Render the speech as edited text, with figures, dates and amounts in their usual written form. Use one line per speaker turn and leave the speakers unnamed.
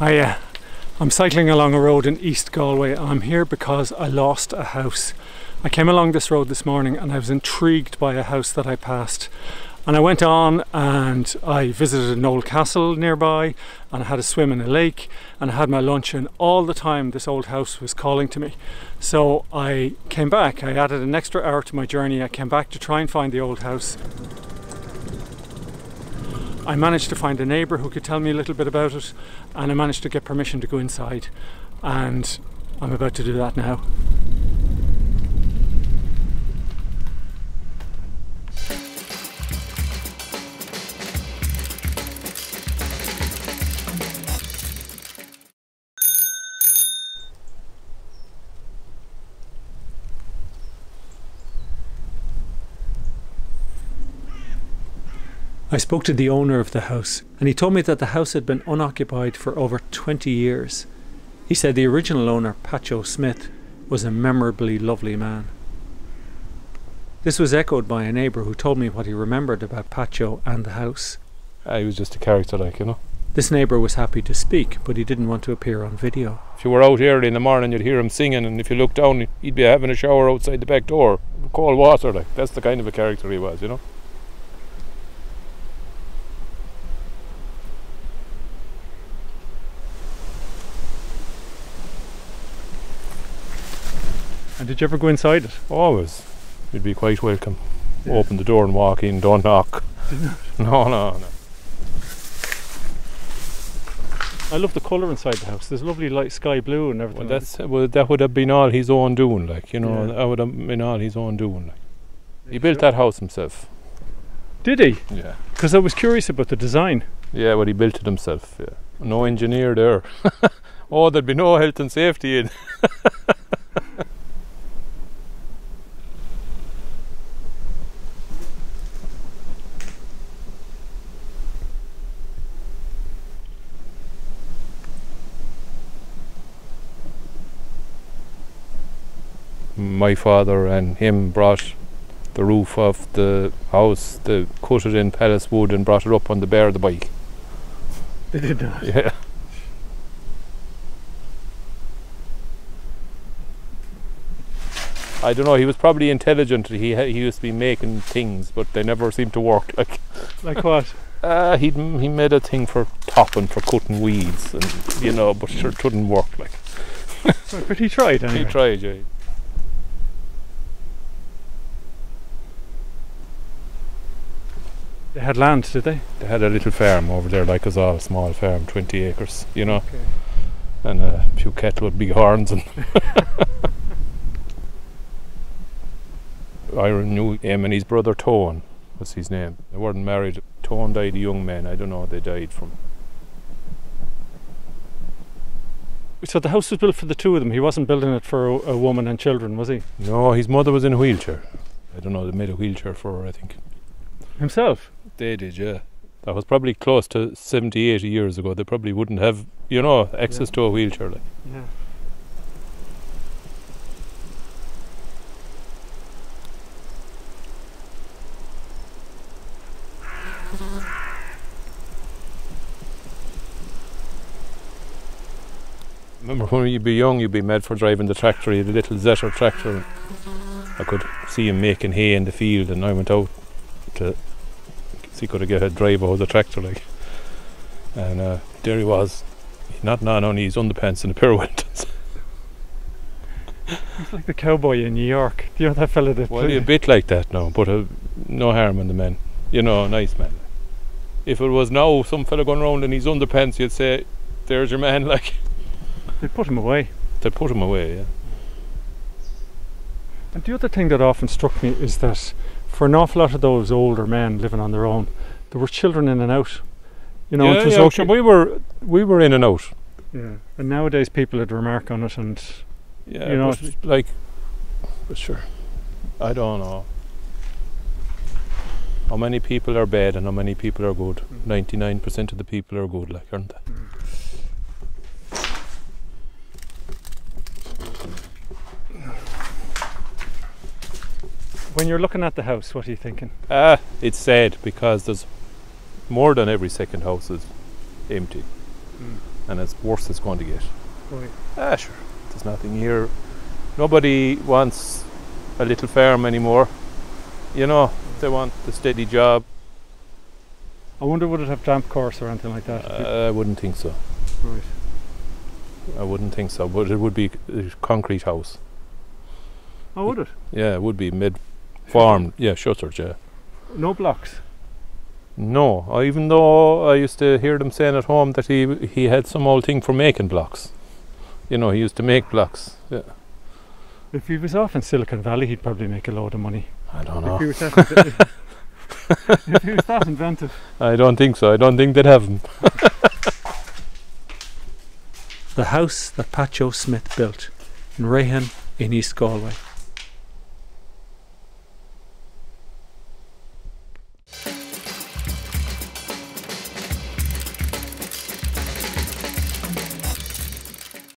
I'm cycling along a road in East Galway. I'm here because I lost a house. I came along this road this morning and I was intrigued by a house that I passed. And I went on and I visited an old castle nearby and I had a swim in a lake and I had my lunch, and all the time this old house was calling to me. So I came back, I added an extra hour to my journey. I came back to try and find the old house. I managed to find a neighbour who could tell me a little bit about it, and I managed to get permission to go inside, and I'm about to do that now. I spoke to the owner of the house and he told me that the house had been unoccupied for over 20 years. He said the original owner, Patcho Smith, was a memorably lovely man. This was echoed by a neighbour who told me what he remembered about Patcho and the house.
He was just a character, like, you know.
This neighbour was happy to speak, but he didn't want to appear on video.
If you were out early in the morning, you'd hear him singing, and if you looked down, he'd be having a shower outside the back door, cold water, like. That's the kind of a character he was, you know.
And did you ever go inside it?
Always. You'd be quite welcome. Yeah. Open the door and walk in, don't knock. No.
I love the colour inside the house. There's lovely light sky blue and everything.
That would have been all his own doing, like, you know.
Yeah.
That would have been all his own doing, like. He built that house himself.
Did he?
Yeah.
Because I was curious about the design.
Yeah, well, he built it himself, yeah. No engineer there. Oh, there'd be no health and safety in. My father and him brought the roof of the house, they cut it in palace wood and brought it up on the bar of the bike.
They did that?
Yeah. I don't know, he was probably intelligent. He used to be making things, but they never seemed to work.
Like what?
He made a thing for topping, for cutting weeds, and you know, but sure it didn't work, like.
But he tried anyway.
He tried, yeah.
They had land, did they?
They had a little farm over there, like us all, small farm, 20 acres, you know.
Okay.
And a few cattle with big horns. And I knew him and his brother Tone was his name. They weren't married. Tone died a young man, I don't know what they died from.
So the house was built for the two of them. He wasn't building it for a woman and children, was he?
No, his mother was in a wheelchair. I don't know, they made a wheelchair for her, I think.
Himself?
They did, yeah. That was probably close to 70, 80 years ago. They probably wouldn't have, you know, access to a wheelchair, like.
Yeah.
Remember when you'd be young, you'd be mad for driving the tractor. You had a little Zetter tractor. I could see him making hay in the field, and I went out to see could I get a driver with a tractor, like. And there he was, not on his underpants and a pair of Wentons.
He's like the cowboy in New York. Do you know that fella that...
Well, a bit like that now, but no harm in the man. You know, nice man. If it was now some fella going around in his underpants, you'd say, there's your man, like.
They'd put him away.
They'd put him away, yeah.
And the other thing that often struck me is that for an awful lot of those older men living on their own, there were children in and out. You know, it was okay.
Sure, we were in and out.
Yeah. And nowadays people would remark on it, and
yeah,
you know,
like, but sure, I don't know how many people are bad and how many people are good. 99% of the people are good, like, aren't they?
When you're looking at the house, what are you thinking?
It's sad because there's more than every second house is empty. and it's worse it's going to get.
Right.
Ah, sure. There's nothing here. Nobody wants a little farm anymore. You know, they want the steady job.
I wonder would it have damp course or anything like that?
I wouldn't think so.
Right.
I wouldn't think so, but it would be a concrete house.
Oh, would it?
Yeah, it would be mid-formed. Yeah, shuttered, yeah.
No blocks?
No, even though I used to hear them saying at home that he had some old thing for making blocks. You know, he used to make blocks. Yeah.
If he was off in Silicon Valley, he'd probably make a load of money.
I don't know.
If he was that, if he was that inventive.
I don't think so. I don't think they'd have him.
The house that Pat Joe Smith built in Rahan in East Galway.